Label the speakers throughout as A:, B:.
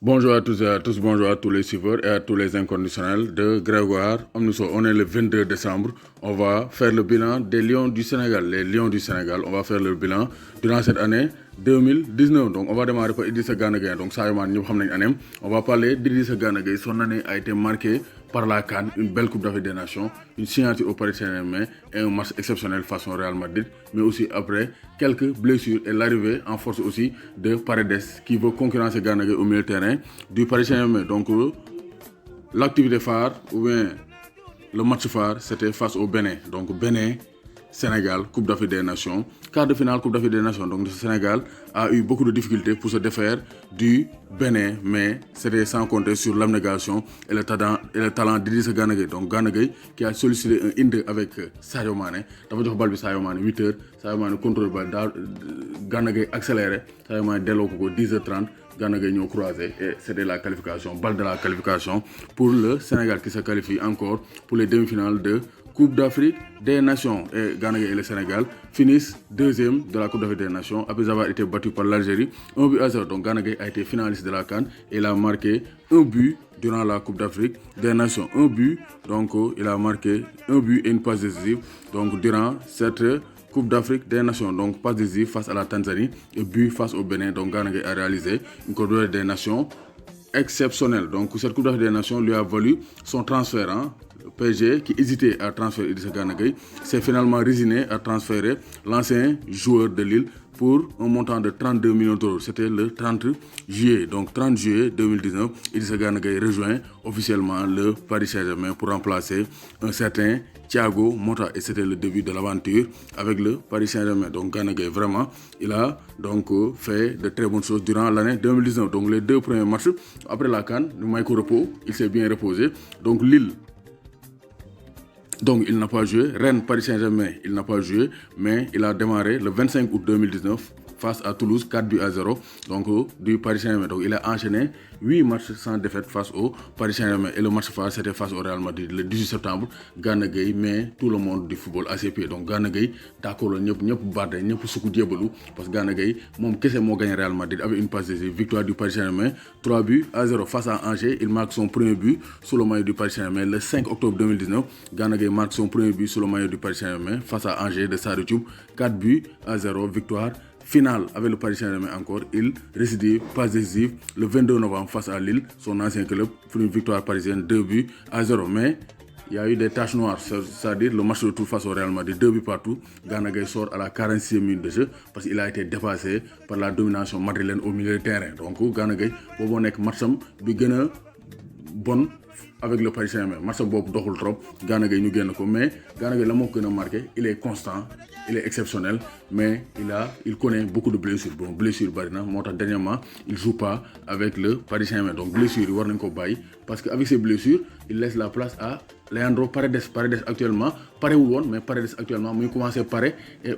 A: Bonjour à tous et à tous, bonjour à tous les suiveurs et à tous les inconditionnels de Grégoire. On est le 22 décembre. On va faire le bilan des Lions du Sénégal. Les Lions du Sénégal, on va faire le bilan durant cette année 2019. Donc, on va démarrer par Idrissa Gana Gueye. Donc, ça, on va parler d'Idrissa Gana Gueye. Son année a été marquée par la CAN, une belle Coupe d'Afrique des Nations, une signature au Paris Saint-Germain et un match exceptionnel face au Real Madrid, mais aussi après quelques blessures et l'arrivée en force aussi de Paredes qui veut concurrencer Gana Gueye au milieu de terrain du Paris Saint-Germain. Donc l'activité phare ou bien le match phare c'était face au Bénin. Donc Bénin, Sénégal, Coupe d'Afrique des Nations, quart de finale Coupe d'Afrique des Nations. Donc le Sénégal a eu beaucoup de difficultés pour se défaire du Bénin, mais c'était sans compter sur l'abnégation et le talent d'Idrissa Gana Gueye. Donc Gana Gueye qui a sollicité un ind avec Sadio Mané. Dafa jox bal bi Sadio Mané 8h, Sadio Mané contrôle bal Gana Gueye accéléré, Sadio Mané delloo ko 10h30. Gana Gueye ñoo croisé et c'était la qualification, balle de la qualification pour le Sénégal qui se qualifie encore pour les demi-finales de Coupe d'Afrique des Nations. Et Gana Gueye et le Sénégal finissent deuxième de la Coupe d'Afrique des Nations après avoir été battu par l'Algérie 1-0. Donc Gana Gueye a été finaliste de la CAN et il a marqué un but durant la Coupe d'Afrique des Nations. Un but, donc il a marqué un but et une passe décisive donc durant cette Coupe d'Afrique des Nations, donc passe décisive face à la Tanzanie et but face au Bénin. Donc Gana Gueye a réalisé une Coupe d'Afrique des Nations exceptionnelle. Donc cette Coupe d'Afrique des Nations lui a valu son transfert. Le PSG qui hésitait à transférer Idrissa Gana Gueye s'est finalement résigné à transférer l'ancien joueur de Lille pour un montant de 32 millions d'euros. C'était le 30 juillet. Donc 30 juillet 2019, Idrissa Gana Gueye rejoint officiellement le Paris Saint-Germain pour remplacer un certain Thiago Motta. Et c'était le début de l'aventure avec le Paris Saint-Germain. Donc Gana Gueye, vraiment, il a donc fait de très bonnes choses durant l'année 2019. Donc les deux premiers matchs, après la CAN, le Maïko repos, il s'est bien reposé. Donc Lille, donc il n'a pas joué. Rennes, Paris Saint-Germain, il n'a pas joué, mais il a démarré le 25 août 2019 face à Toulouse, 4-0, donc du Paris Saint-Germain. Donc il a enchaîné 8 matchs sans défaite face au Paris Saint-Germain. Et le match phare, c'était face au Real Madrid le 18 septembre. Gana Gueye met tout le monde du football à ses pieds. Donc Gana Gueye, d'accord, ñëpp bardé, ñëpp suku djébelu parce que Gana Gueye, moom kessé mo gagné Real Madrid avec une passe décisive, victoire du Paris Saint-Germain, 3-0 face à Angers. Il marque son premier but sous le maillot du Paris Saint-Germain le 5 octobre 2019. Gana Gueye marque son premier but sous le maillot du Paris Saint-Germain face à Angers de Sadio Diouf, 4-0, victoire finale avec le Paris Saint-Germain encore. Il récidive, passe décisive le 22 novembre face à Lille, son ancien club, pour une victoire parisienne 2-0. Mais il y a eu des taches noires, c'est-à-dire le match de retour face au Real Madrid, 2 buts partout. Gana Gueye sort à la 46e minute de jeu parce qu'il a été dépassé par la domination madrilène au milieu de terrain. Donc Gana Gueye, boobu nekk matcham bi gën a bon avec le Paris Saint-Germain. Match boobu doxul trop, Gana Gueye ñu génn ko, mais Gana Gueye la moo gën a marqué, il est constant, il est exceptionnel, mais il connaît beaucoup de blessures. Bon, blessures bari na, moo tax dernièrement il joue pas avec le Paris Saint-Germain. Donc blessures yi war nañ ko bàyyi parce que avec ces blessures il laisse la place à Leandro Paredes. Paredes actuellement parewul woon, mais Paredes actuellement mu ngi commencé pare et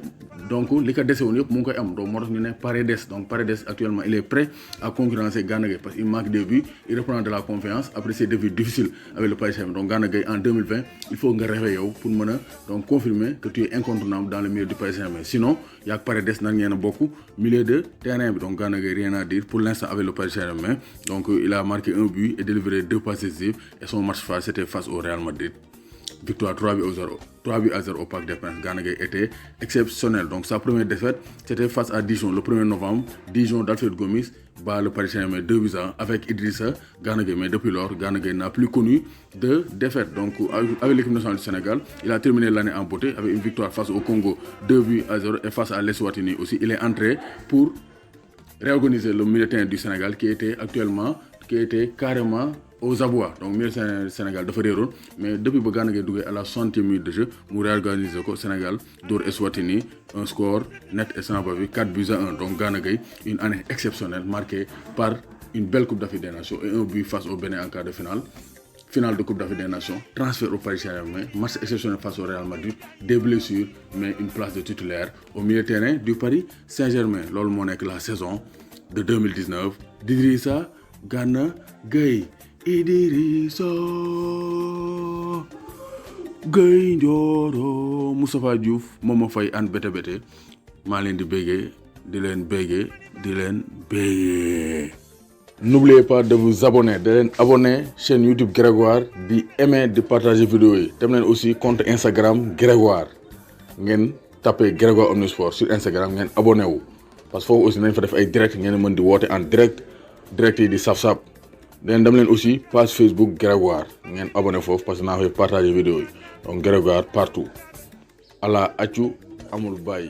A: donc li ko dese woon yëpp mu ngi koy am. Donc moo tax ñu ne Paredes. Donc Paredes actuellement il est prêt à concurrencer Gana Gueye parce qu'il marque des buts, il reprend de la confiance après ses débuts difficiles avec le Paris Saint-Germain. Donc Gana Gueye en 2020 il faut nga réveiller yow pour mën a donc confirmer que tu es incontournable dans le milieu du Paris Saint-Germain. Sinon yaa Paredes nag ngeen a bokk milieu de terrain bi. Donc Gana Gueye rien à dire pour l'instant avec le Paris Saint-Germain. Donc il a marqué un but et délivré 2 passes décisives et son match phare c'était face au Real Madrid. Victoire 3-0 au Parc des Princes. Gana Gueye était exceptionnel. Donc sa première défaite, c'était face à Dijon le 1er novembre. Dijon d'Alfred Gomis bat le Paris Saint-Germain 2-1 avec Idrissa Gana Gueye. Mais depuis lors, Gana Gueye n'a plus connu de défaite. Donc avec l'équipe nationale du Sénégal, il a terminé l'année en beauté avec une victoire face au Congo 2-0 et face à l'Eswatini aussi. Il est entré pour réorganiser le milieu du Sénégal qui était carrément aux abois. Donc milieu Sénégal dafa réeroon, mais depuis ba Gana Gueye duggee à la 60e minute de jeu mu réorganiser ko. Sénégal dóor Eswatini un score net et sans bavure 4-1. Donc Gana Gueye, une année exceptionnelle marquée par une belle Coupe d'Afrique des Nations et un but face au Bénin en quart de finale de Coupe d'Afrique des Nations, transfert au Paris Saint-Germain, match exceptionnel face au Real Madrid, des blessures, mais une place de titulaire au milieu de terrain du Paris Saint-Germain. Loolu moo nekk la saison de 2019 d'Idrissa Gana Gueye. Idrissa Gueye Ndioro, Moustapha Diouf, Momo Faye an Bété Bété maa leen di béggee di leen béggee. N'oubliez pas de vous abonner, abonner chaîne YouTube Grégoire, d'aimer, de partager vidéo yi. Dem leen aussi compte Instagram Grégoire. Ngeen tapez Grégoire Omnisport sur Instagram ngeen abonné wu. Parce que foofu aussi nañ fa def ay direct ngeen mën di woote en direct yi di saf-saf. Dem leen aussi page Facebook Grégoire ngeen abonné foofu parce que naa fay partager vidéo yi. Donc Grégoire partout. Ala accu amul bàyyi.